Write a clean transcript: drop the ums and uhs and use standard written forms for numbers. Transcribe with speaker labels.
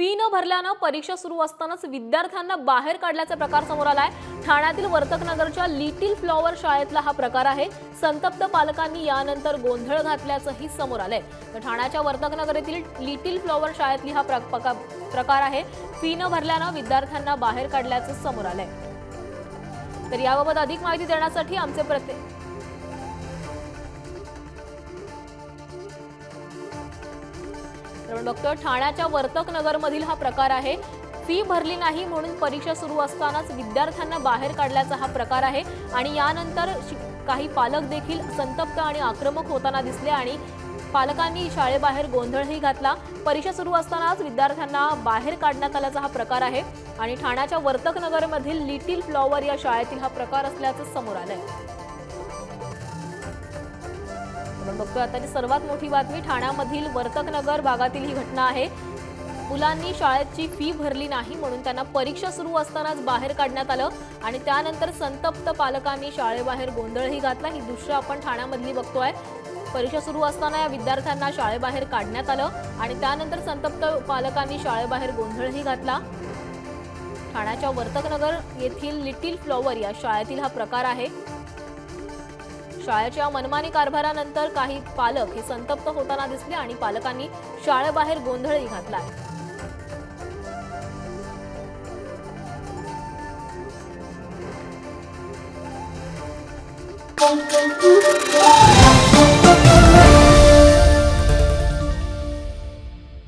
Speaker 1: Fee न भरल्यानं परीक्षा सुरू असतानाच विद्यार्थ्यांना बाहेर काढल्याचा प्रकार समोर आलाय। ठाण्यातील वर्तकनगरच्या लिटिल फ्लॉवर शाळेतला हा प्रकार आहे। संतप्त पालकांनी यानंतर गोंधळ घातल्याचंही समोर आलंय। तर ठाण्याच्या वर्तकनगर येथील लिटिल फ्लॉवर शाळेतली हा प्रकार आहे। फी न भरल्यानं विद्यार्थ्यांना बाहेर काढल्याचं समोर आलंय। तर याबाबत अधिक माहिती देण्यासाठी आमचे डॉक्टर ठाण्याच्या वर्तकनगरमधील हा प्रकार आहे। फी भरली नाही म्हणून परीक्षा सुरू असतानाच विद्यार्थ्यांना बाहेर काढल्याचा हा प्रकार आहे आणि यानंतर काही पालक देखील संतप्त आणि आक्रमक होताना दिसले आणि पालकांनी शाळेबाहेर गोंधळही घातला। परीक्षा सुरू असतानाच विद्यार्थ्यांना बाहेर काढण्यात आल्याचा हा प्रकार आहे आणि ठाण्याच्या वर्तकनगरमधील लिटिल फ्लॉवर या शाळेतील हा प्रकार असल्याचं समोर आलंय। आपण बघतोय आता सर्वात मोठी बातमी ठाण्यामधील वर्तकनगर भागातील ही घटना आहे। मुलांनी शाळेची फी भरली नाही म्हणून त्यांना परीक्षा सुरू असतानाच बाहेर काढण्यात आलं आणि त्यानंतर संतप्त पालकांनी शाळेबाहेर गोंधळही घातला। ही दृश्य आपण ठाण्यामधली बघतोय। परीक्षा सुरू असताना या विद्यार्थ्यांना शाळेबाहेर काढण्यात आलं आणि त्यानंतर संतप्त पालकांनी शाळेबाहेर गोंधळही घातला। ठाण्याच्या वर्तकनगर येथील लिटिल फ्लॉवर या शाळेतील हा प्रकार आहे। शाळेच्या मनमानी कारभारानंतर काही पालक हे संतप्त होताना दिसले आणि पालकांनी शाळेबाहेर गोंधळही घातलाय।